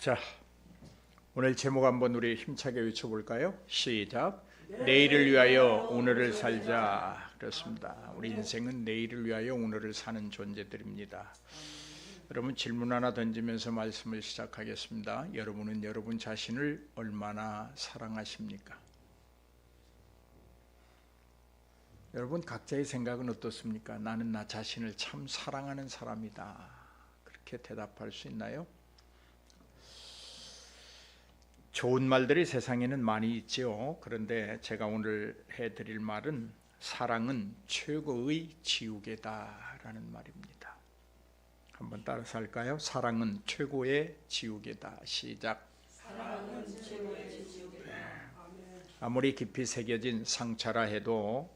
자, 오늘 제목 한번 우리 힘차게 외쳐볼까요? 시작. 내일을 위하여 오늘을 살자. 그렇습니다. 우리 인생은 내일을 위하여 오늘을 사는 존재들입니다. 여러분, 질문 하나 던지면서 말씀을 시작하겠습니다. 여러분은 여러분 자신을 얼마나 사랑하십니까? 여러분 각자의 생각은 어떻습니까? 나는 나 자신을 참 사랑하는 사람이다. 그렇게 대답할 수 있나요? 좋은 말들이 세상에는 많이 있죠. 그런데 제가 오늘 해드릴 말은 사랑은 최고의 지우개다라는 말입니다. 한번 따라서 할까요? 사랑은 최고의 지우개다. 시작. 사랑은 최고의 지우개다. 아무리 깊이 새겨진 상처라 해도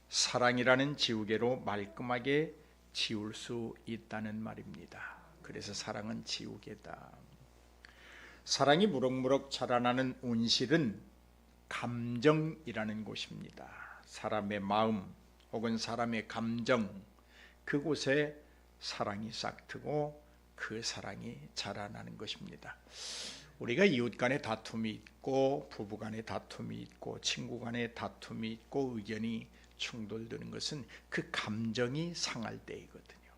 사랑이라는 지우개로 말끔하게 지울 수 있다는 말입니다. 그래서 사랑은 지우개다. 사랑이 무럭무럭 자라나는 온실은 감정이라는 곳입니다. 사람의 마음 혹은 사람의 감정, 그곳에 사랑이 싹트고 그 사랑이 자라나는 것입니다. 우리가 이웃 간의 다툼이 있고 부부 간의 다툼이 있고 친구 간의 다툼이 있고 의견이 충돌되는 것은 그 감정이 상할 때이거든요.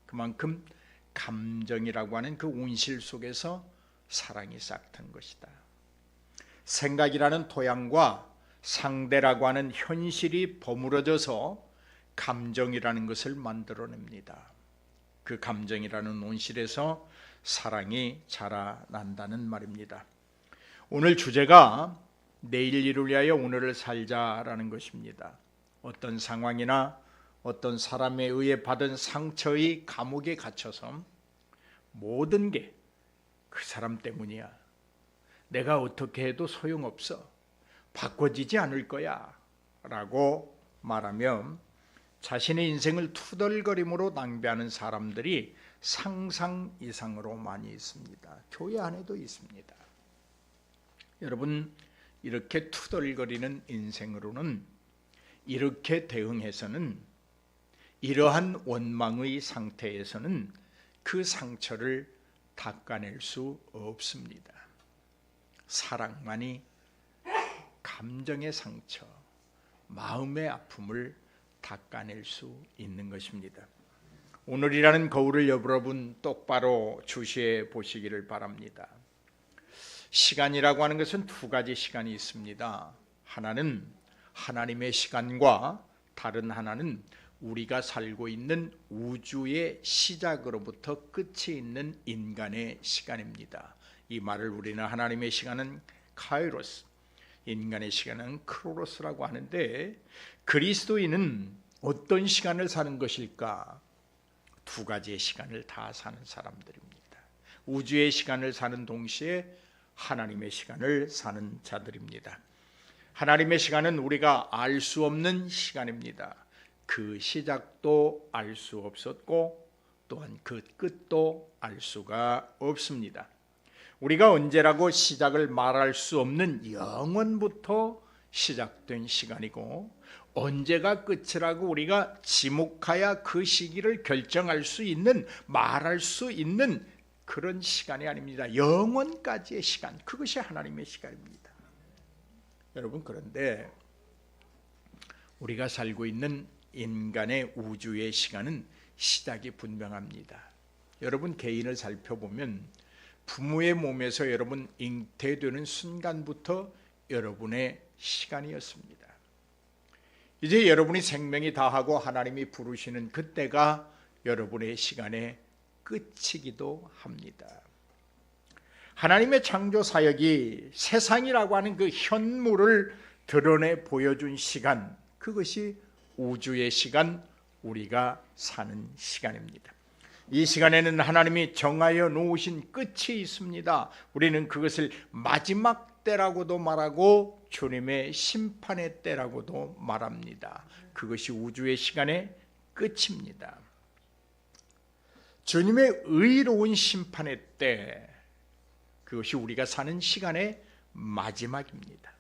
그만큼 감정이라고 하는 그 온실 속에서 사랑이 싹튼 것이다. 생각이라는 토양과 상대라고 하는 현실이 버무려져서 감정이라는 것을 만들어냅니다. 그 감정이라는 온실에서 사랑이 자라난다는 말입니다. 오늘 주제가 내일 일을 위하여 오늘을 살자라는 것입니다. 어떤 상황이나 어떤 사람에 의해 받은 상처의 감옥에 갇혀서 모든 게 그 사람 때문이야. 내가 어떻게 해도 소용없어. 바꿔지지 않을 거야. 라고 말하며 자신의 인생을 투덜거림으로 낭비하는 사람들이 상상 이상으로 많이 있습니다. 교회 안에도 있습니다. 여러분, 이렇게 투덜거리는 인생으로는 이렇게 대응해서는 이러한 원망의 상태에서는 그 상처를 닦아낼 수 없습니다. 사랑만이 감정의 상처, 마음의 아픔을 닦아낼 수 있는 것입니다. 오늘이라는 거울을 여러분 똑바로 주시해 보시기를 바랍니다. 시간이라고 하는 것은 두 가지 시간이 있습니다. 하나는 하나님의 시간과 다른 하나는 우리가 살고 있는 우주의 시작으로부터 끝이 있는 인간의 시간입니다. 이 말을 우리는 하나님의 시간은 카이로스, 인간의 시간은 크로노스라고 하는데, 그리스도인은 어떤 시간을 사는 것일까? 두 가지의 시간을 다 사는 사람들입니다. 우주의 시간을 사는 동시에 하나님의 시간을 사는 자들입니다. 하나님의 시간은 우리가 알 수 없는 시간입니다. 그 시작도 알 수 없었고 또한 그 끝도 알 수가 없습니다. 우리가 언제라고 시작을 말할 수 없는 영원부터 시작된 시간이고, 언제가 끝이라고 우리가 지목하여 그 시기를 결정할 수 있는, 말할 수 있는 그런 시간이 아닙니다. 영원까지의 시간, 그것이 하나님의 시간입니다. 여러분, 그런데 우리가 살고 있는 인간의 우주의 시간은 시작이 분명합니다. 여러분, 개인을 살펴보면 부모의 몸에서 여러분 잉태되는 순간부터 여러분의 시간이었습니다. 이제 여러분이 생명이 다하고 하나님이 부르시는 그때가 여러분의 시간의 끝이기도 합니다. 하나님의 창조 사역이 세상이라고 하는 그 현물을 드러내 보여준 시간, 그것이 우주의 시간, 우리가 사는 시간입니다. 이 시간에는 하나님이 정하여 놓으신 끝이 있습니다. 우리는 그것을 마지막 때라고도 말하고 주님의 심판의 때라고도 말합니다. 그것이 우주의 시간의 끝입니다. 주님의 의로운 심판의 때, 그것이 우리가 사는 시간의 마지막입니다.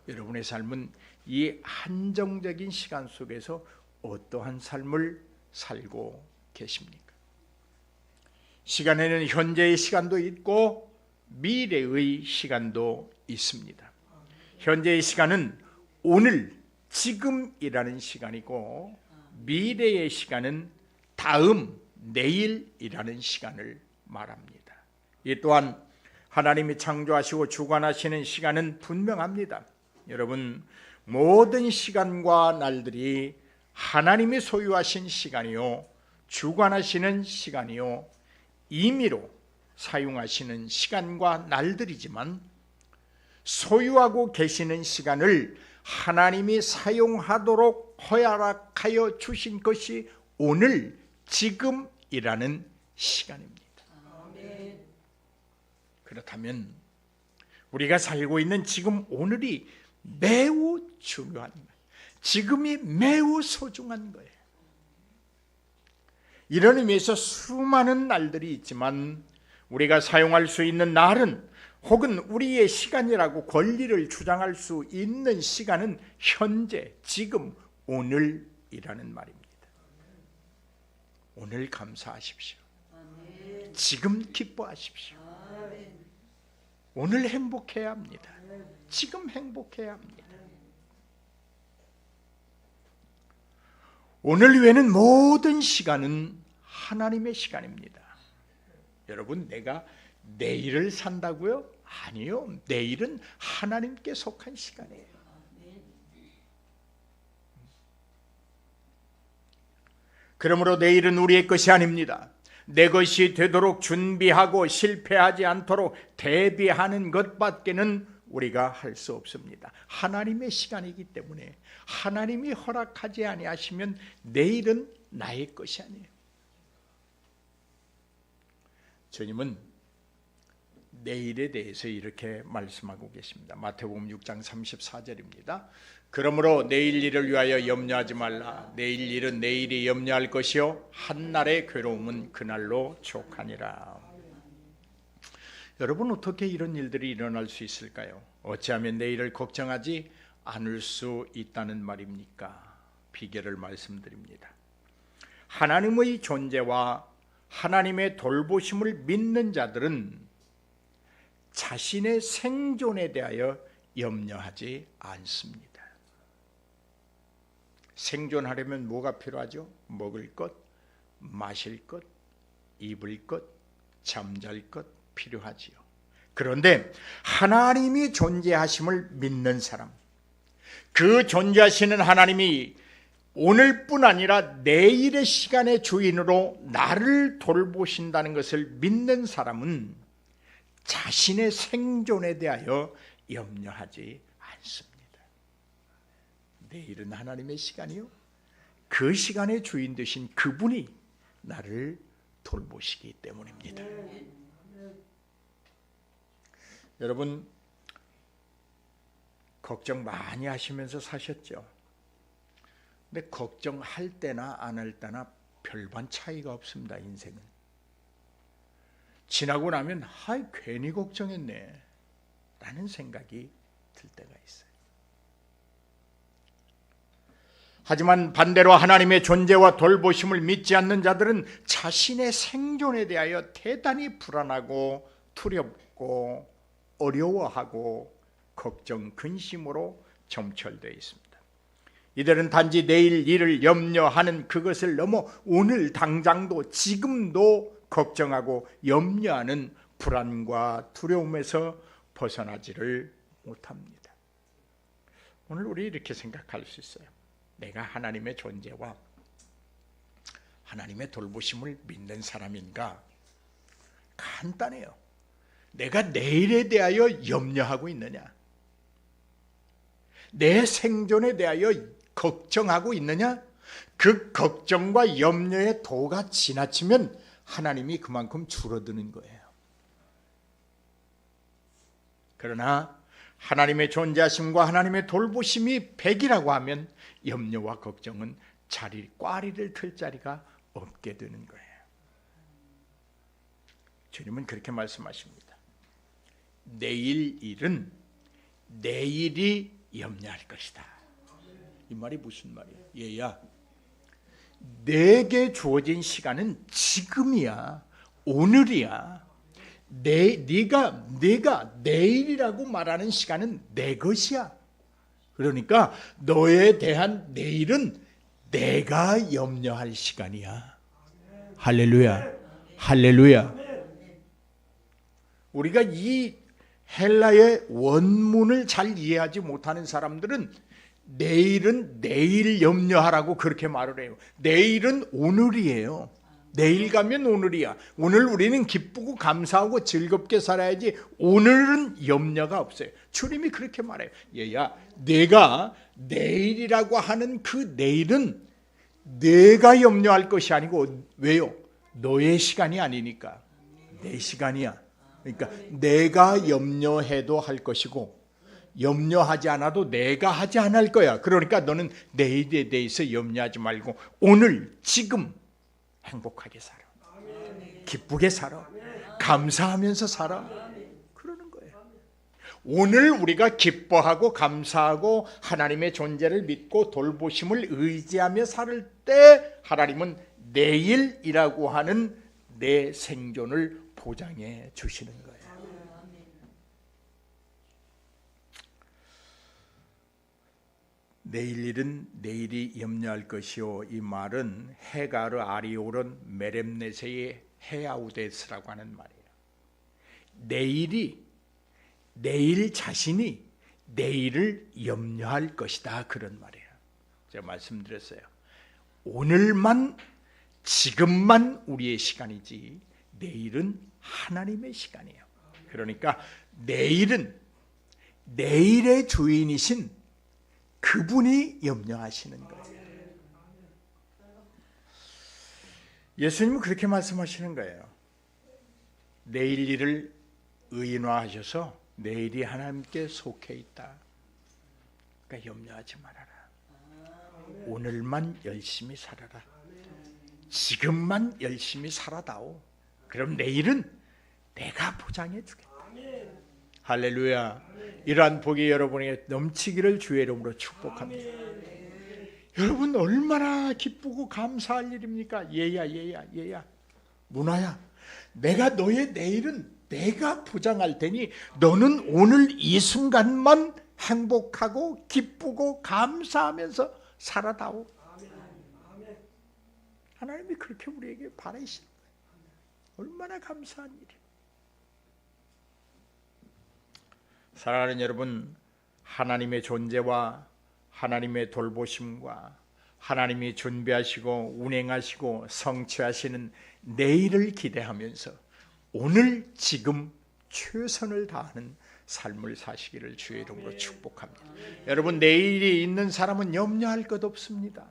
여러분의 삶은 이 한정적인 시간 속에서 어떠한 삶을 살고 계십니까? 시간에는 현재의 시간도 있고 미래의 시간도 있습니다. 현재의 시간은 오늘, 지금이라는 시간이고 미래의 시간은 다음, 내일이라는 시간을 말합니다. 이 또한 하나님이 창조하시고 주관하시는 시간은 분명합니다. 여러분, 모든 시간과 날들이 하나님이 소유하신 시간이요, 주관하시는 시간이요, 임의로 사용하시는 시간과 날들이지만 소유하고 계시는 시간을 하나님이 사용하도록 허락하여 주신 것이 오늘, 지금이라는 시간입니다. 그렇다면 우리가 살고 있는 지금 오늘이 매우 중요한 거예요. 지금이 매우 소중한 거예요. 이런 의미에서 수많은 날들이 있지만 우리가 사용할 수 있는 날은, 혹은 우리의 시간이라고 권리를 주장할 수 있는 시간은 현재, 지금, 오늘이라는 말입니다. 오늘 감사하십시오. 지금 기뻐하십시오. 오늘 행복해야 합니다. 지금 행복해야 합니다. 오늘 외에는 모든 시간은 하나님의 시간입니다. 여러분, 내가 내일을 산다고요? 아니요. 내일은 하나님께 속한 시간이에요. 그러므로 내일은 우리의 것이 아닙니다. 내 것이 되도록 준비하고 실패하지 않도록 대비하는 것밖에는 우리가 할 수 없습니다. 하나님의 시간이기 때문에 하나님이 허락하지 아니하시면 내일은 나의 것이 아니에요. 주님은 내일에 대해서 이렇게 말씀하고 계십니다. 마태복음 6장 34절입니다. 그러므로 내일 일을 위하여 염려하지 말라. 내일 일은 내일이 염려할 것이요 한날의 괴로움은 그날로 족하니라. 여러분, 어떻게 이런 일들이 일어날 수 있을까요? 어찌하면 내일을 걱정하지 않을 수 있다는 말입니까? 비결을 말씀드립니다. 하나님의 존재와 하나님의 돌보심을 믿는 자들은 자신의 생존에 대하여 염려하지 않습니다. 생존하려면 뭐가 필요하죠? 먹을 것, 마실 것, 입을 것, 잠잘 것 필요하지요. 그런데 하나님이 존재하심을 믿는 사람, 그 존재하시는 하나님이 오늘뿐 아니라 내일의 시간의 주인으로 나를 돌보신다는 것을 믿는 사람은 자신의 생존에 대하여 염려하지 않습니다. 내일은 하나님의 시간이요, 그 시간의 주인 되신 그분이 나를 돌보시기 때문입니다. 여러분, 걱정 많이 하시면서 사셨죠? 근데 걱정할 때나 안 할 때나 별반 차이가 없습니다. 인생은 지나고 나면 괜히 걱정했네 라는 생각이 들 때가 있어요. 하지만 반대로 하나님의 존재와 돌보심을 믿지 않는 자들은 자신의 생존에 대하여 대단히 불안하고 두렵고 어려워하고 걱정, 근심으로 점철되어 있습니다. 이들은 단지 내일 일을 염려하는 그것을 넘어 오늘 당장도, 지금도 걱정하고 염려하는 불안과 두려움에서 벗어나지를 못합니다. 오늘 우리 이렇게 생각할 수 있어요. 내가 하나님의 존재와 하나님의 돌보심을 믿는 사람인가? 간단해요. 내가 내일에 대하여 염려하고 있느냐? 내 생존에 대하여 걱정하고 있느냐? 그 걱정과 염려의 도가 지나치면 하나님이 그만큼 줄어드는 거예요. 그러나 하나님의 존재하심과 하나님의 돌보심이 100이라고 하면 염려와 걱정은 꽈리를 틀 자리가 없게 되는 거예요. 주님은 그렇게 말씀하십니다. 내일 일은 내일이 염려할 것이다. 이 말이 무슨 말이에요? 얘야, 내게 주어진 시간은 지금이야. 오늘이야. 네가 내일이라고 말하는 시간은 내 것이야. 그러니까 너에 대한 내일은 내가 염려할 시간이야. 할렐루야. 할렐루야. 우리가 이 헬라의 원문을 잘 이해하지 못하는 사람들은 내일은 내일 염려하라고 그렇게 말을 해요. 내일은 오늘이에요. 내일 가면 오늘이야. 오늘 우리는 기쁘고 감사하고 즐겁게 살아야지 오늘은 염려가 없어요. 주님이 그렇게 말해요. 얘야, 내가 내일이라고 하는 그 내일은 내가 염려할 것이 아니고, 왜요? 너의 시간이 아니니까 내 시간이야. 그러니까 내가 염려해도 할 것이고 염려하지 않아도 내가 하지 않을 거야. 그러니까 너는 내일에 대해서 염려하지 말고 오늘 지금 행복하게 살아. 기쁘게 살아. 감사하면서 살아. 그러는 거예요. 오늘 우리가 기뻐하고 감사하고 하나님의 존재를 믿고 돌보심을 의지하며 살 때 하나님은 내일이라고 하는 내 생존을 보장해 주시는 거예요. 내일 일은 내일이 염려할 것이요. 이 말은 헤가르 아리오론 메렘네세의 헤아우데스라고 하는 말이에요. 내일 자신이 내일을 염려할 것이다, 그런 말이에요. 제가 말씀드렸어요. 오늘만 지금만 우리의 시간이지 내일은 하나님의 시간이에요. 그러니까 내일은 내일의 주인이신 그분이 염려하시는 거예요. 예수님은 그렇게 말씀하시는 거예요. 내일 일을 의인화하셔서 내일이 하나님께 속해 있다. 그러니까 염려하지 말아라. 오늘만 열심히 살아라. 지금만 열심히 살아다오. 그럼 내일은 내가 보장해 주겠다. 할렐루야. 이러한 복이 여러분에게 넘치기를 주의 이름으로 축복합니다. 여러분 얼마나 기쁘고 감사할 일입니까? 얘야 문화야, 내가 너의 내일은 내가 보장할 테니 너는 오늘 이 순간만 행복하고 기쁘고 감사하면서 살아다오. 하나님이 그렇게 우리에게 바라시는 거예요. 얼마나 감사한 일이에요. 사랑하는 여러분, 하나님의 존재와 하나님의 돌보심과 하나님이 준비하시고 운행하시고 성취하시는 내일을 기대하면서 오늘 지금 최선을 다하는 삶을 사시기를 주의 이름으로 축복합니다. 여러분, 내일이 있는 사람은 염려할 것 없습니다.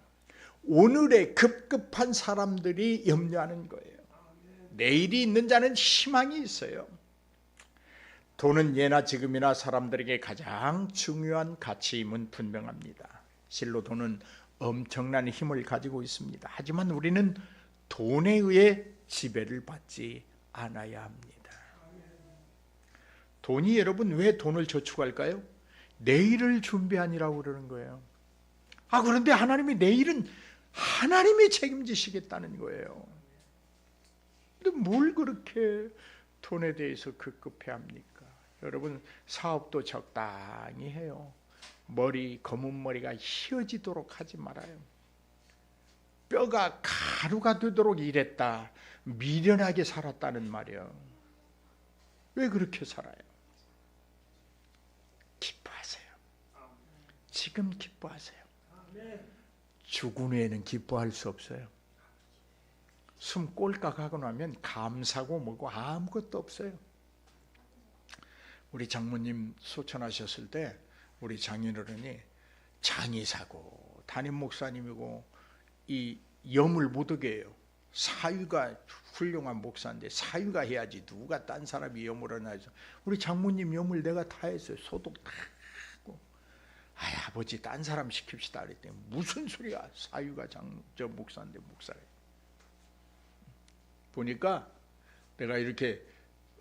오늘에 급급한 사람들이 염려하는 거예요. 내일이 있는 자는 희망이 있어요. 돈은 예나 지금이나 사람들에게 가장 중요한 가치임은 분명합니다. 실로 돈은 엄청난 힘을 가지고 있습니다. 하지만 우리는 돈에 의해 지배를 받지 않아야 합니다. 돈이, 여러분, 왜 돈을 저축할까요? 내일을 준비하니라고 그러는 거예요. 그런데 하나님이 내일은 하나님이 책임지시겠다는 거예요. 근데 뭘 그렇게 돈에 대해서 급급해합니까? 여러분, 사업도 적당히 해요. 검은 머리가 휘어지도록 하지 말아요. 뼈가 가루가 되도록 일했다, 미련하게 살았다는 말이에요. 왜 그렇게 살아요? 기뻐하세요. 지금 기뻐하세요. 죽은 후에는 기뻐할 수 없어요. 숨 꼴깍 하고 나면 감사고 뭐고 아무것도 없어요. 우리 장모님 소천하셨을 때 우리 장인어른이 장의사고 담임 목사님이고 이 염을 못 오게 해요. 사위가 훌륭한 목사인데 사위가 해야지 누가 딴 사람이 염을 하나 해서 우리 장모님 염을 내가 다 했어요. 소독 다 하고. 아버지 딴 사람 시킵시다 그랬더니 무슨 소리야, 사위가 저 목사인데 목사래. 보니까 내가 이렇게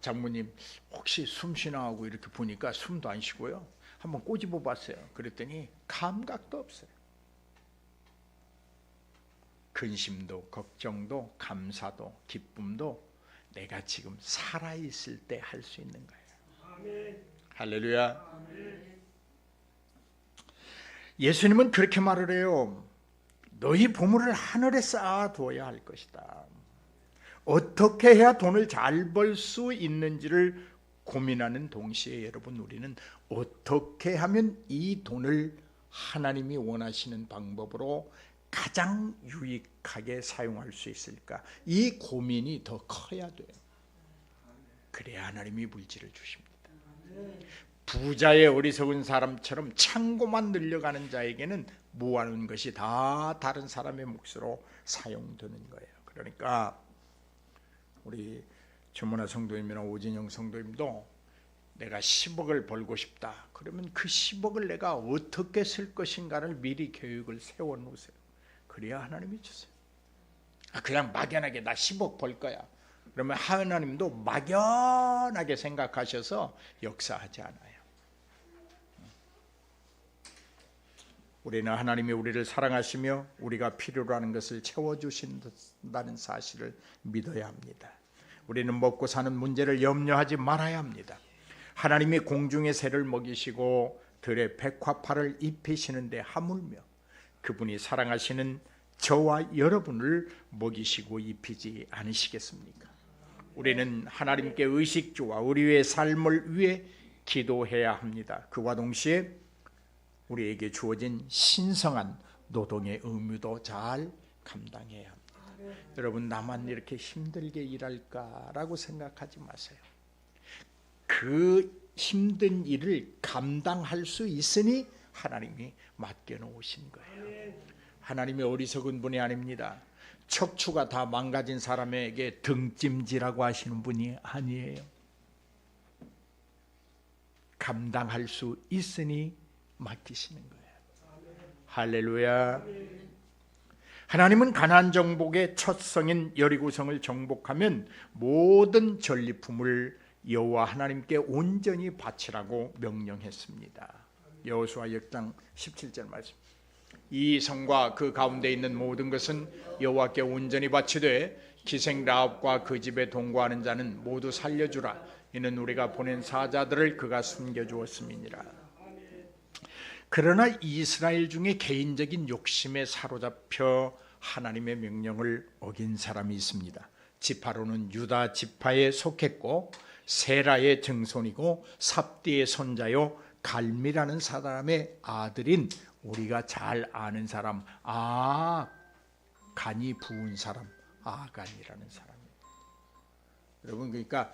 장모님 혹시 숨 쉬나 하고 이렇게 보니까 숨도 안 쉬고요. 한번 꼬집어 봤어요. 그랬더니 감각도 없어요. 근심도 걱정도 감사도 기쁨도 내가 지금 살아있을 때 할 수 있는 거예요. 할렐루야. 예수님은 그렇게 말을 해요. 너희 보물을 하늘에 쌓아두어야 할 것이다. 어떻게 해야 돈을 잘 벌 수 있는지를 고민하는 동시에 여러분, 우리는 어떻게 하면 이 돈을 하나님이 원하시는 방법으로 가장 유익하게 사용할 수 있을까? 이 고민이 더 커야 돼요. 그래야 하나님이 물질을 주십니다. 부자의 어리석은 사람처럼 창고만 늘려가는 자에게는 모아놓은 것이 다 다른 사람의 몫으로 사용되는 거예요. 그러니까 우리 전문화 성도님이나 오진영 성도님도 내가 10억을 벌고 싶다. 그러면 그 10억을 내가 어떻게 쓸 것인가를 미리 계획을 세워놓으세요. 그래야 하나님이 주세요. 그냥 막연하게 나 10억 벌 거야. 그러면 하나님도 막연하게 생각하셔서 역사하지 않아요. 우리는 하나님이 우리를 사랑하시며 우리가 필요로 하는 것을 채워주신다는 사실을 믿어야 합니다. 우리는 먹고 사는 문제를 염려하지 말아야 합니다. 하나님이 공중의 새를 먹이시고 들의 백화파를 입히시는데 하물며 그분이 사랑하시는 저와 여러분을 먹이시고 입히지 않으시겠습니까? 우리는 하나님께 의식주와 우리의 삶을 위해 기도해야 합니다. 그와 동시에 우리에게 주어진 신성한 노동의 의무도 잘 감당해야 합니다. 여러분, 나만 이렇게 힘들게 일할까라고 생각하지 마세요. 그 힘든 일을 감당할 수 있으니 하나님이 맡겨놓으신 거예요. 하나님이 어리석은 분이 아닙니다. 척추가 다 망가진 사람에게 등찜질하고 하시는 분이 아니에요. 감당할 수 있으니 맡기시는 거예요. 할렐루야. 하나님은 가나안 정복의 첫 성인 여리고성을 정복하면 모든 전리품을 여호와 하나님께 온전히 바치라고 명령했습니다. 여호수아 6장 17절 말씀. 이 성과 그 가운데 있는 모든 것은 여호와께 온전히 바치되 기생 라합과 그 집에 동거하는 자는 모두 살려주라. 이는 우리가 보낸 사자들을 그가 숨겨주었음이니라. 그러나 이스라엘 중에 개인적인 욕심에 사로잡혀 하나님의 명령을 어긴 사람이 있습니다. 지파로는 유다 지파에 속했고 세라의 증손이고 삽디의 손자요 갈미라는 사람의 아들인 우리가 잘 아는 사람, 간이 부은 사람, 아간이라는 사람입니다. 여러분, 그러니까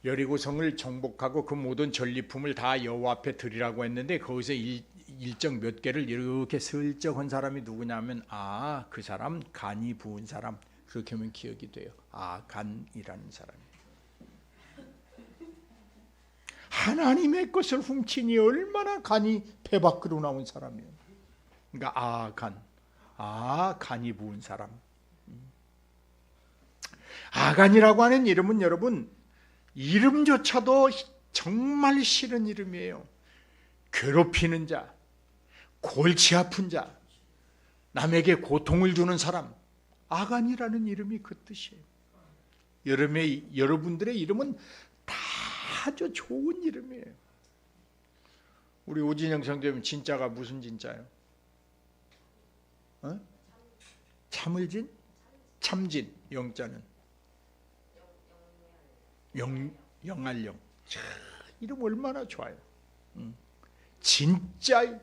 여리고성을 정복하고 그 모든 전리품을 다 여호와 앞에 드리라고 했는데 거기서 일정 몇 개를 이렇게 슬쩍 한 사람이 누구냐면 그 사람 간이 부은 사람, 그렇게 하면 기억이 돼요. 아간이라는 사람이에요. 하나님의 것을 훔치니 얼마나 간이 배 밖으로 나온 사람이에요. 그러니까 간이 부은 사람. 아간이라고 하는 이름은 여러분, 이름조차도 정말 싫은 이름이에요. 괴롭히는 자, 골치 아픈 자, 남에게 고통을 주는 사람. 아간이라는 이름이 그 뜻이에요. 여러분들의 이름은 다 아주 좋은 이름이에요. 우리 오진영 성도님 진짜가 무슨 진짜예요? 참을진? 참진. 영자는 영알영. 이름 얼마나 좋아요. 진짜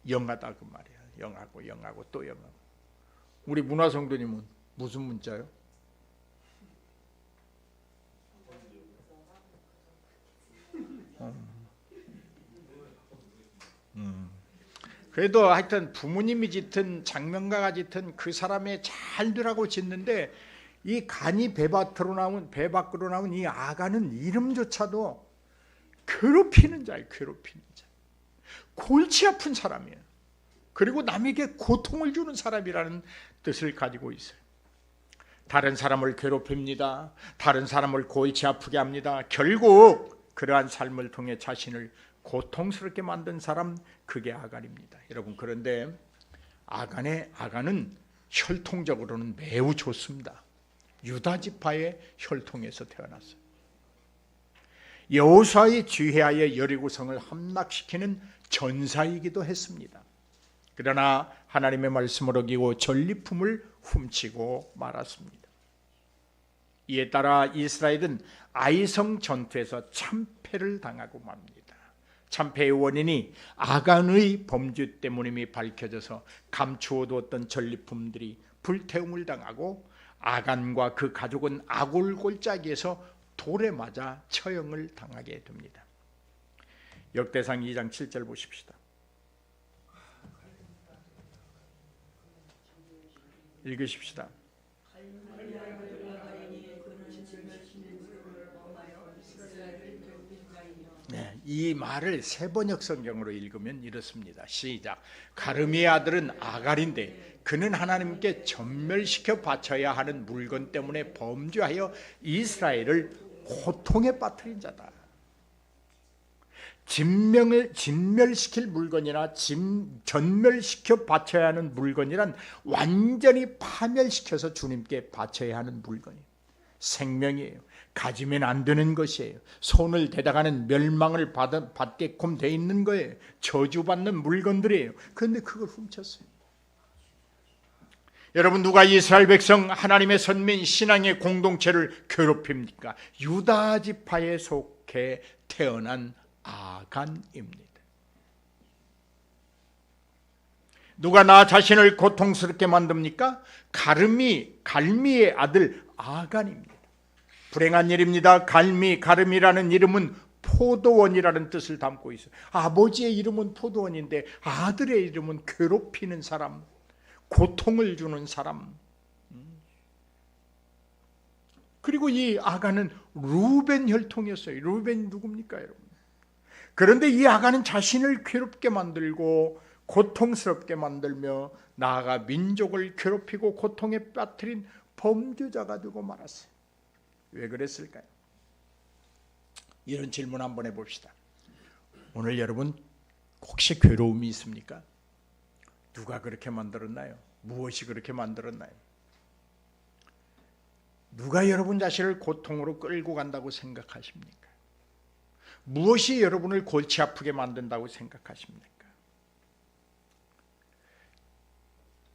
영하다 그 말이야. 영하고 또 영하고. 우리 문화 성도님은 무슨 문자요? 그래도 하여튼 부모님이 짓든 장명가가 짓든 그 사람의 잘 되라고 짓는데 이 간이 배 밖으로 나온 이 아간은 이름조차도 괴롭히는 자예요. 괴롭히는 자. 골치 아픈 사람이에요. 그리고 남에게 고통을 주는 사람이라는 뜻을 가지고 있어요. 다른 사람을 괴롭힙니다. 다른 사람을 골치 아프게 합니다. 결국 그러한 삶을 통해 자신을 고통스럽게 만든 사람, 그게 아간입니다. 여러분, 그런데 아간은 혈통적으로는 매우 좋습니다. 유다 지파의 혈통에서 태어났어요. 여호수아의 지휘하에 여리고성을 함락시키는 전사이기도 했습니다. 그러나 하나님의 말씀을 어기고 전리품을 훔치고 말았습니다. 이에 따라 이스라엘은 아이성 전투에서 참패를 당하고 맙니다. 참패의 원인이 아간의 범죄 때문임이 밝혀져서 감추어두었던 전리품들이 불태움을 당하고 아간과 그 가족은 아골골짜기에서 돌에 맞아 처형을 당하게 됩니다. 역대상 2장 7절 보십시다. 읽으십시다. 네, 이 말을 세번역 성경으로 읽으면 이렇습니다. 시작. 가르미의 아들은 아갈인데 그는 하나님께 전멸시켜 바쳐야 하는 물건 때문에 범죄하여 이스라엘을 고통에 빠뜨린 자다. 진멸시킬 물건이나 전멸시켜 바쳐야 하는 물건이란 완전히 파멸시켜서 주님께 바쳐야 하는 물건이에요. 생명이에요. 가지면 안 되는 것이에요. 손을 대다가는 멸망을 받게끔 돼 있는 거예요. 저주받는 물건들이에요. 그런데 그걸 훔쳤어요. 여러분, 누가 이스라엘 백성 하나님의 선민 신앙의 공동체를 괴롭힙니까? 유다 지파에 속해 태어난 아간입니다. 누가 나 자신을 고통스럽게 만듭니까? 갈미의 아들 아간입니다. 불행한 일입니다. 가름이라는 이름은 포도원이라는 뜻을 담고 있어요. 아버지의 이름은 포도원인데 아들의 이름은 괴롭히는 사람, 고통을 주는 사람. 그리고 이 아간은 루벤 혈통이었어요. 루벤이 누굽니까, 여러분? 그런데 이 아간은 자신을 괴롭게 만들고 고통스럽게 만들며 나아가 민족을 괴롭히고 고통에 빠뜨린 범죄자가 되고 말았어요. 왜 그랬을까요? 이런 질문 한번 해봅시다. 오늘 여러분 혹시 괴로움이 있습니까? 누가 그렇게 만들었나요? 무엇이 그렇게 만들었나요? 누가 여러분 자신을 고통으로 끌고 간다고 생각하십니까? 무엇이 여러분을 골치 아프게 만든다고 생각하십니까?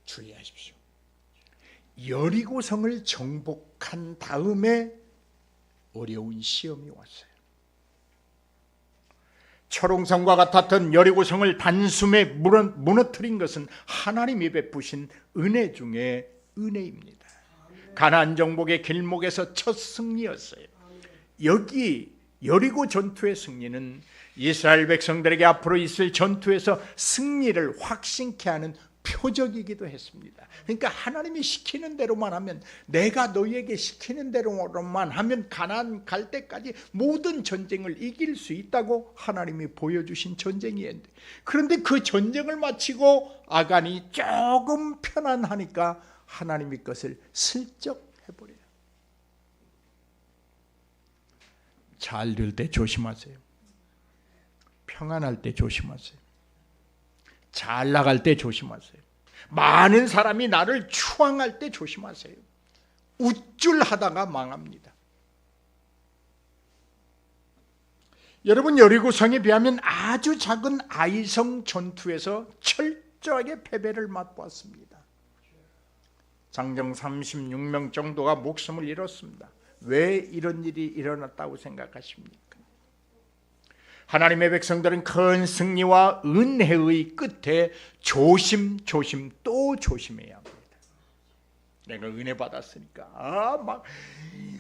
주의하십시오. 여리고성을 정복한 다음에 어려운 시험이 왔어요. 철옹성과 같았던 여리고성을 단숨에 무너뜨린 것은 하나님이 베푸신 은혜 중에 은혜입니다. 가나안 정복의 길목에서 첫 승리였어요. 여기 여리고 전투의 승리는 이스라엘 백성들에게 앞으로 있을 전투에서 승리를 확신케 하는 표적이기도 했습니다. 그러니까 하나님이 시키는 대로만 하면, 내가 너희에게 시키는 대로만 하면 가나안 갈 때까지 모든 전쟁을 이길 수 있다고 하나님이 보여주신 전쟁이었는데, 그런데 그 전쟁을 마치고 아간이 조금 편안하니까 하나님의 것을 슬쩍 해버려요. 잘 될 때 조심하세요. 평안할 때 조심하세요. 잘 나갈 때 조심하세요. 많은 사람이 나를 추앙할 때 조심하세요. 우쭐하다가 망합니다. 여러분, 여리고성에 비하면 아주 작은 아이성 전투에서 철저하게 패배를 맛보았습니다. 장정 36명 정도가 목숨을 잃었습니다. 왜 이런 일이 일어났다고 생각하십니까? 하나님의 백성들은 큰 승리와 은혜의 끝에 조심조심 또 조심해야 합니다. 내가 은혜 받았으니까 막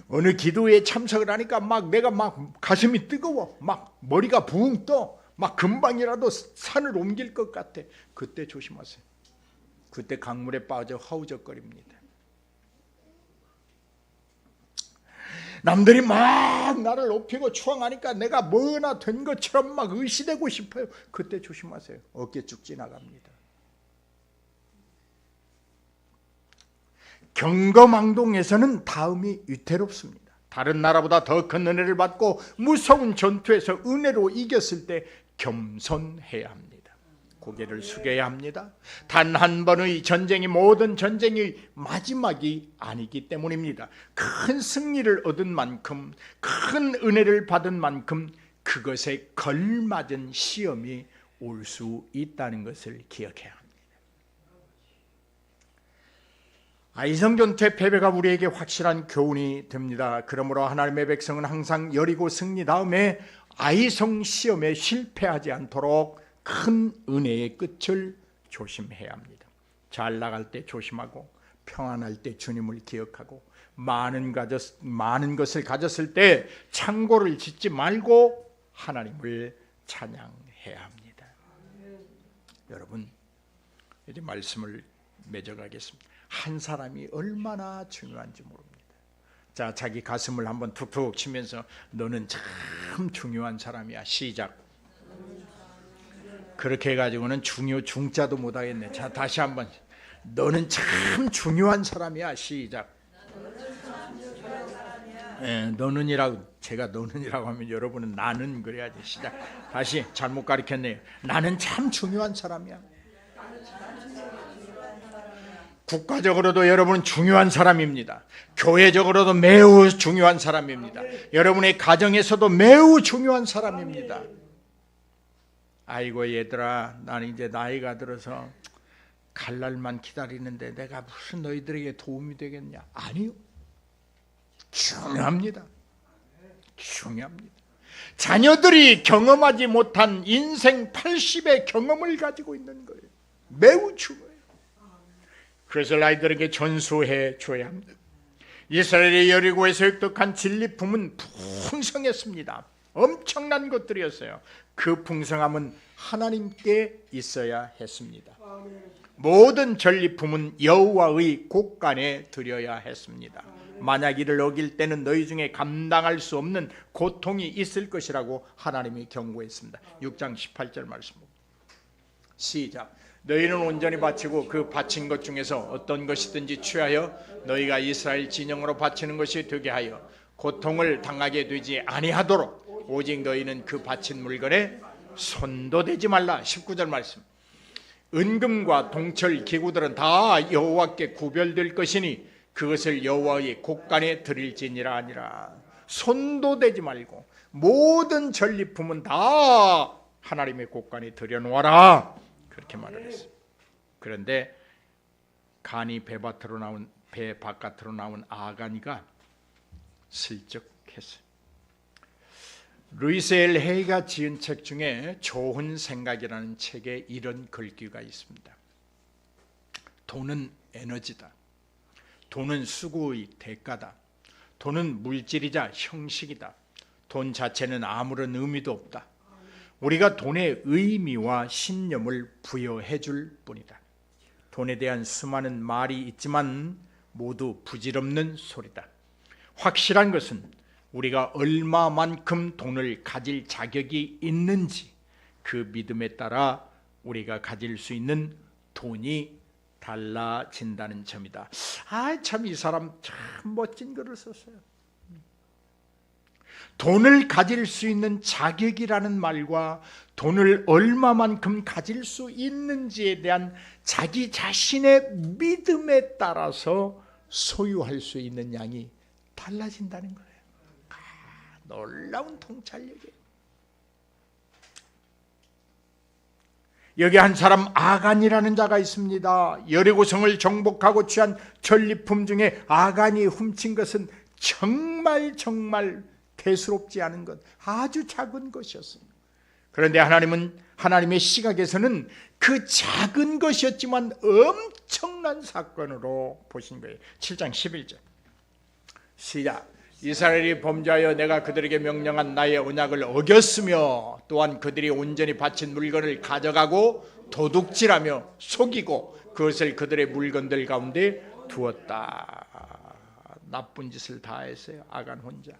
어느 기도에 참석을 하니까 막 내가 막 가슴이 뜨거워, 막 머리가 붕 떠, 막 금방이라도 산을 옮길 것 같아. 그때 조심하세요. 그때 강물에 빠져 허우적거립니다. 남들이 막 나를 높이고 추앙하니까 내가 뭐나 된 것처럼 막 의시되고 싶어요. 그때 조심하세요. 어깨 쭉 지나갑니다. 경거망동에서는 다음이 위태롭습니다. 다른 나라보다 더 큰 은혜를 받고 무서운 전투에서 은혜로 이겼을 때 겸손해야 합니다. 고개를 숙여야 합니다. 단 한 번의 전쟁이 모든 전쟁의 마지막이 아니기 때문입니다. 큰 승리를 얻은 만큼, 큰 은혜를 받은 만큼 그것에 걸맞은 시험이 올 수 있다는 것을 기억해야 합니다. 아이성전투의 패배가 우리에게 확실한 교훈이 됩니다. 그러므로 하나님의 백성은 항상 여리고 승리 다음에 아이성 시험에 실패하지 않도록 큰 은혜의 끝을 조심해야 합니다. 잘 나갈 때 조심하고 평안할 때 주님을 기억하고 많은 것을 가졌을 때 창고를 짓지 말고 하나님을 찬양해야 합니다. 여러분, 이제 말씀을 맺어가겠습니다. 한 사람이 얼마나 중요한지 모릅니다. 자, 자기 가슴을 한번 툭툭 치면서 너는 참 중요한 사람이야. 시작. 그렇게 해가지고는 중자도 못하겠네. 자, 다시 한번. 너는 참 중요한 사람이야. 시작. 너는이라고, 제가 너는이라고 하면 여러분은 나는 그래야지. 시작. 다시 잘못 가르쳤네요. 나는 참 중요한 사람이야. 국가적으로도 여러분은 중요한 사람입니다. 교회적으로도 매우 중요한 사람입니다. 여러분의 가정에서도 매우 중요한 사람입니다. 아이고 얘들아, 나는 이제 나이가 들어서 갈 날만 기다리는데 내가 무슨 너희들에게 도움이 되겠냐? 아니요. 중요합니다. 중요합니다. 자녀들이 경험하지 못한 인생 80의 경험을 가지고 있는 거예요. 매우 중요해요. 그래서 아이들에게 전수해 줘야 합니다. 이스라엘의 여리고에서 획득한 진리품은 풍성했습니다. 엄청난 것들이었어요. 그 풍성함은 하나님께 있어야 했습니다. 모든 전리품은 여호와의 곳간에 드려야 했습니다. 만약 이를 어길 때는 너희 중에 감당할 수 없는 고통이 있을 것이라고 하나님이 경고했습니다. 6장 18절 말씀. 시작. 너희는 온전히 바치고 그 바친 것 중에서 어떤 것이든지 취하여 너희가 이스라엘 진영으로 바치는 것이 되게 하여 고통을 당하게 되지 아니하도록 오직 너희는 그 바친 물건에 손도 대지 말라. 19절 말씀. 은금과 동철 기구들은 다 여호와께 구별될 것이니 그것을 여호와의 곳간에 드릴지니라 아니라. 손도 대지 말고 모든 전리품은 다 하나님의 곳간에 들여놓아라. 그렇게 말을 했어요. 그런데 간이 배 바깥으로 나온 아가니가 슬쩍 했어요. 루이스 엘 헤이가 지은 책 중에 좋은 생각이라는 책에 이런 글귀가 있습니다. 돈은 에너지다. 돈은 수고의 대가다. 돈은 물질이자 형식이다. 돈 자체는 아무런 의미도 없다. 우리가 돈에 의미와 신념을 부여해 줄 뿐이다. 돈에 대한 수많은 말이 있지만 모두 부질없는 소리다. 확실한 것은 우리가 얼마만큼 돈을 가질 자격이 있는지 그 믿음에 따라 우리가 가질 수 있는 돈이 달라진다는 점이다. 참 이 사람 참 멋진 글을 썼어요. 돈을 가질 수 있는 자격이라는 말과 돈을 얼마만큼 가질 수 있는지에 대한 자기 자신의 믿음에 따라서 소유할 수 있는 양이 달라진다는 거예요. 놀라운 통찰력이에요. 여기 한 사람 아간이라는 자가 있습니다. 여리고성을 정복하고 취한 전리품 중에 아간이 훔친 것은 정말 대수롭지 않은 것, 아주 작은 것이었어요. 그런데 하나님은 하나님의 시각에서는 그 작은 것이었지만 엄청난 사건으로 보신 거예요. 7장 11절 시작. 이스라엘이 범죄하여 내가 그들에게 명령한 나의 언약을 어겼으며 또한 그들이 온전히 바친 물건을 가져가고 도둑질하며 속이고 그것을 그들의 물건들 가운데 두었다. 나쁜 짓을 다 했어요. 아간 혼자.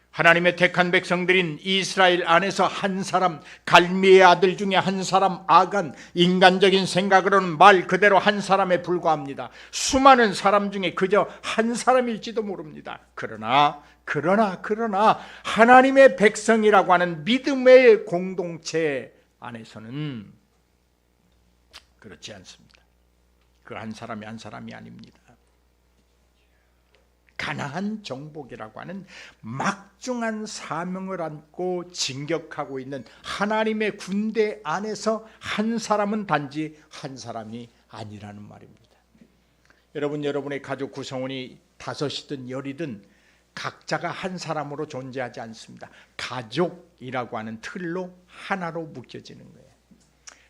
하나님의 택한 백성들인 이스라엘 안에서 한 사람, 갈미의 아들 중에 한 사람 아간, 인간적인 생각으로는 말 그대로 한 사람에 불과합니다. 수많은 사람 중에 그저 한 사람일지도 모릅니다. 그러나 하나님의 백성이라고 하는 믿음의 공동체에 안에서는 그렇지 않습니다. 그 한 사람이 한 사람이 아닙니다. 가나안 정복이라고 하는 막중한 사명을 안고 진격하고 있는 하나님의 군대 안에서 한 사람은 단지 한 사람이 아니라는 말입니다. 여러분의 가족 구성원이 5이든 10이든 각자가 한 사람으로 존재하지 않습니다. 가족이라고 하는 틀로 하나로 묶여지는 거예요.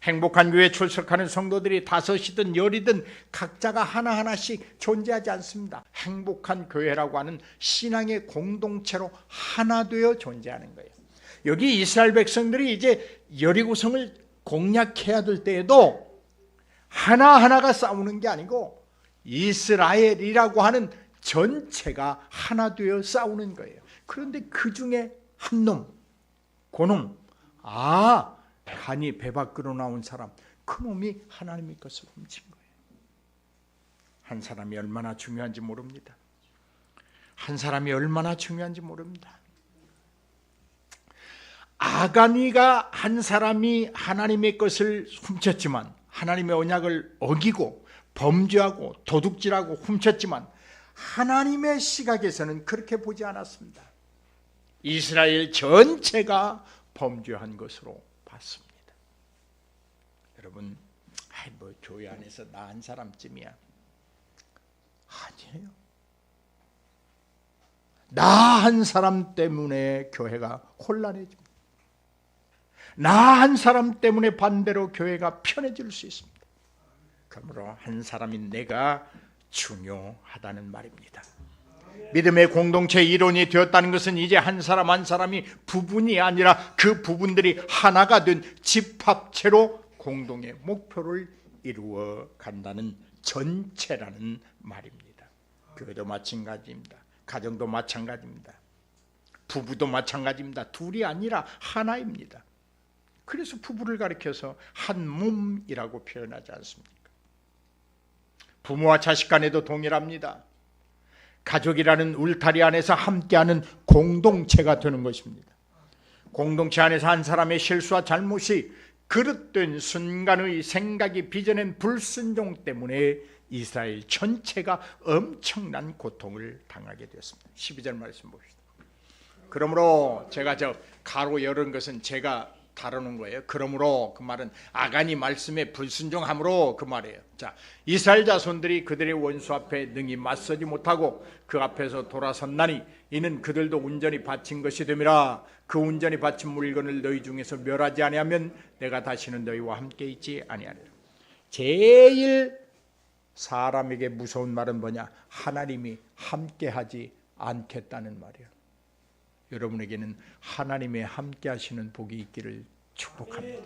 행복한 교회에 출석하는 성도들이 5이든 10이든 각자가 하나하나씩 존재하지 않습니다. 행복한 교회라고 하는 신앙의 공동체로 하나 되어 존재하는 거예요. 여기 이스라엘 백성들이 이제 여리고성을 공략해야 될 때에도 하나하나가 싸우는 게 아니고 이스라엘이라고 하는 전체가 하나 되어 싸우는 거예요. 그런데 그 중에 한 놈, 그놈, 간이 배 밖으로 나온 사람, 그 놈이 하나님의 것을 훔친 거예요. 한 사람이 얼마나 중요한지 모릅니다. 한 사람이 얼마나 중요한지 모릅니다. 아간이가 한 사람이 하나님의 것을 훔쳤지만, 하나님의 언약을 어기고 범죄하고 도둑질하고 훔쳤지만 하나님의 시각에서는 그렇게 보지 않았습니다. 이스라엘 전체가 범죄한 것으로 봤습니다. 여러분, 교회 안에서 나 한 사람쯤이야. 아니에요. 나 한 사람 때문에 교회가 혼란해집니다. 나 한 사람 때문에 반대로 교회가 편해질 수 있습니다. 그러므로 한 사람인 내가 중요하다는 말입니다. 믿음의 공동체 이론이 되었다는 것은 이제 한 사람 한 사람이 부분이 아니라 그 부분들이 하나가 된 집합체로 공동의 목표를 이루어 간다는 전체라는 말입니다. 교회도 마찬가지입니다. 가정도 마찬가지입니다. 부부도 마찬가지입니다. 둘이 아니라 하나입니다. 그래서 부부를 가리켜서 한 몸이라고 표현하지 않습니까? 부모와 자식 간에도 동일합니다. 가족이라는 울타리 안에서 함께하는 공동체가 되는 것입니다. 공동체 안에서 한 사람의 실수와 잘못이 그릇된 순간의 생각이 빚어낸 불순종 때문에 이스라엘 전체가 엄청난 고통을 당하게 되었습니다. 12절 말씀 봅시다. 그러므로 제가 가로 열은 것은 제가 다루는 거예요. 그러므로 그 말은 아간이 말씀에 불순종함으로 그 말이에요. 자, 이스라엘 자손들이 그들의 원수 앞에 능히 맞서지 못하고 그 앞에서 돌아섰나니 이는 그들도 온전히 바친 것이 됨이라. 그 온전히 바친 물건을 너희 중에서 멸하지 아니하면 내가 다시는 너희와 함께 있지 아니하리라. 제일 사람에게 무서운 말은 뭐냐? 하나님이 함께하지 않겠다는 말이에요. 여러분에게는 하나님의 함께 하시는 복이 있기를 축복합니다.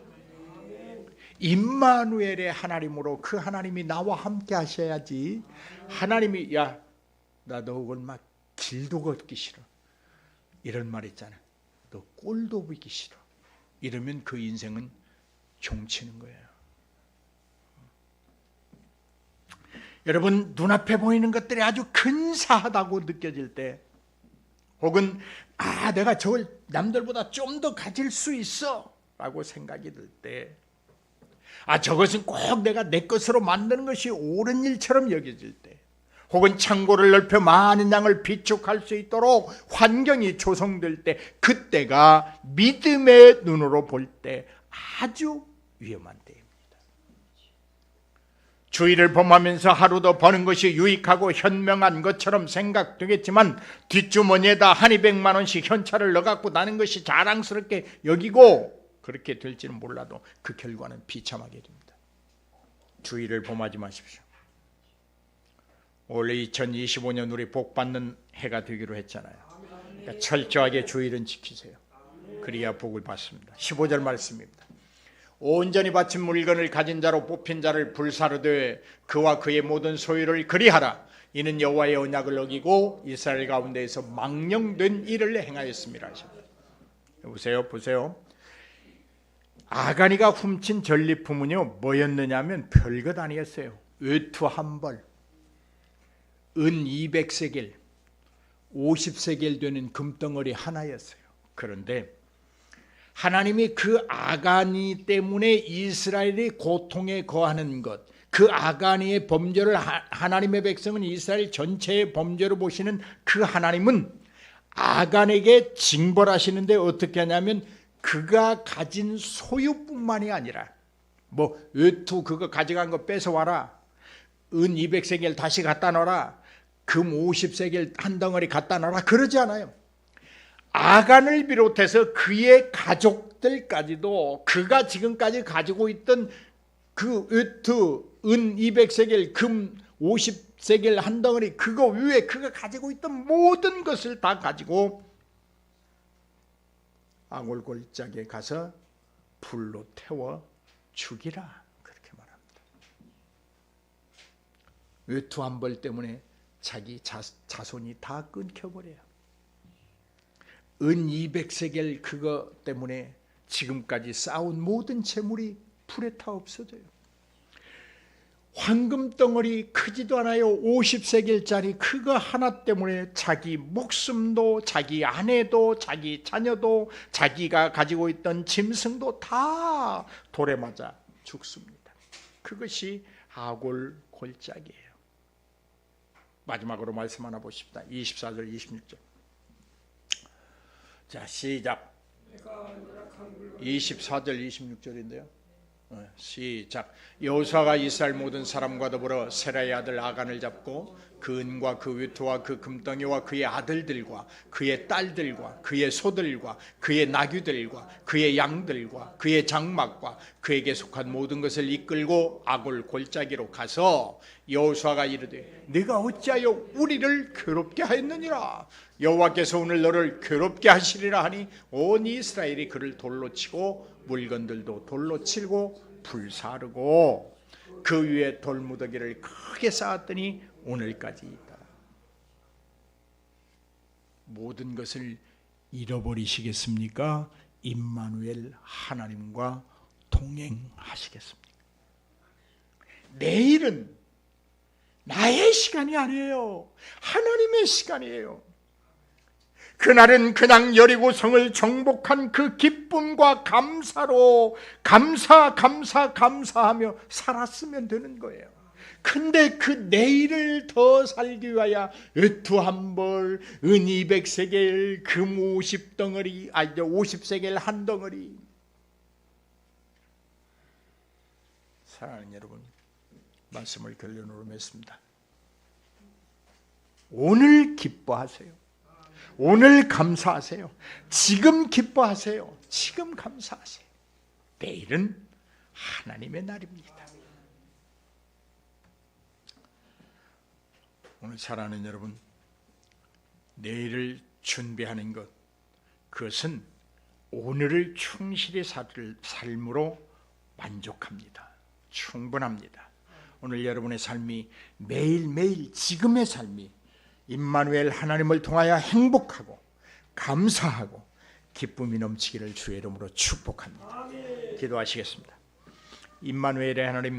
임마누엘의 하나님으로 그 하나님이 나와 함께 하셔야지. 하나님이 나도 얼마 길도 걷기 싫어 이런 말 있잖아. 너 꼴도 보기 싫어 이러면 그 인생은 종치는 거예요. 여러분, 눈앞에 보이는 것들이 아주 근사하다고 느껴질 때, 혹은 내가 저걸 남들보다 좀 더 가질 수 있어 라고 생각이 들 때, 저것은 꼭 내가 내 것으로 만드는 것이 옳은 일처럼 여겨질 때, 혹은 창고를 넓혀 많은 양을 비축할 수 있도록 환경이 조성될 때, 그때가 믿음의 눈으로 볼 때 아주 위험한 때입니다. 주의를 범하면서 하루 더 버는 것이 유익하고 현명한 것처럼 생각되겠지만 뒷주머니에다 한 200만 원씩 현찰을 넣어갖고 나는 것이 자랑스럽게 여기고 그렇게 될지는 몰라도 그 결과는 비참하게 됩니다. 주의를 범하지 마십시오. 올해 2025년 우리 복받는 해가 되기로 했잖아요. 그러니까 철저하게 주의를 지키세요. 그래야 복을 받습니다. 15절 말씀입니다. 온전히 바친 물건을 가진 자로 뽑힌 자를 불사르되 그와 그의 모든 소유를 그리하라. 이는 여호와의 언약을 어기고 이스라엘 가운데에서 망령된 일을 행하였습니다. 보세요. 아간이가 훔친 전리품은요 뭐였느냐면 별것 아니었어요. 외투 한 벌, 은 200세겔, 50세겔 되는 금덩어리 하나였어요. 그런데 하나님이 그 아가니 때문에 이스라엘이 고통에 거하는 것, 그 아가니의 범죄를 하나님의 백성은 이스라엘 전체의 범죄로 보시는 그 하나님은 아간에게 징벌하시는데 어떻게 하냐면 그가 가진 소유뿐만이 아니라 뭐 외투 그거 가져간 거 뺏어와라, 은 200세겔 다시 갖다 놔라, 금 50세겔 한 덩어리 갖다 놔라, 그러지 않아요. 아간을 비롯해서 그의 가족들까지도 그가 지금까지 가지고 있던 그 외투, 은 200세겔, 금 50세겔 한 덩어리, 그거 위에 그가 가지고 있던 모든 것을 다 가지고 아골골짜기에 가서 불로 태워 죽이라, 그렇게 말합니다. 외투 한 벌 때문에 자기 자손이 다 끊겨버려요. 은 200세겔 그거 때문에 지금까지 쌓은 모든 재물이 불에 타 없어져요. 황금 덩어리 크지도 않아요. 50세겔짜리 그거 하나 때문에 자기 목숨도, 자기 아내도, 자기 자녀도, 자기가 가지고 있던 짐승도 다 돌에 맞아 죽습니다. 그것이 아골골짜기예요. 마지막으로 말씀 하나 보십시다. 24절 26절. 자, 시작. 24절 26절인데요. 시작. 여호수아가 이스라엘 모든 사람과 더불어 세라의 아들 아간을 잡고 그 은과 그 외투와 그 금덩이와 그의 아들들과 그의 딸들과 그의 소들과 그의 나귀들과 그의 양들과 그의 장막과 그에게 속한 모든 것을 이끌고 아골 골짜기로 가서 여호수아가 이르되 네가 어찌하여 우리를 괴롭게 하였느니라. 여호와께서 오늘 너를 괴롭게 하시리라 하니 온 이스라엘이 그를 돌로 치고 물건들도 돌로 치고 불사르고 그 위에 돌무더기를 크게 쌓았더니 오늘까지 있다. 모든 것을 잃어버리시겠습니까? 임마누엘 하나님과 동행하시겠습니까? 내일은 나의 시간이 아니에요. 하나님의 시간이에요. 그날은 그냥 여리고성을 정복한 그 기쁨과 감사로 감사하며 살았으면 되는 거예요. 근데 그 내일을 더 살기 위하여 외투 한 벌, 은 200세겔, 금 50덩어리, 50세겔 한 덩어리. 사랑하는 여러분, 말씀을 결론으로 맺습니다. 오늘 기뻐하세요. 오늘 감사하세요. 지금 기뻐하세요. 지금 감사하세요. 내일은 하나님의 날입니다. 오늘 사랑하는 여러분, 내일을 준비하는 것, 그것은 오늘을 충실히 살 삶으로 만족합니다. 충분합니다. 오늘 여러분의 삶이 매일매일 지금의 삶이 임마누엘 하나님을 통하여 행복하고 감사하고 기쁨이 넘치기를 주의 이름으로 축복합니다. 기도하시겠습니다. 임마누엘의 하나님,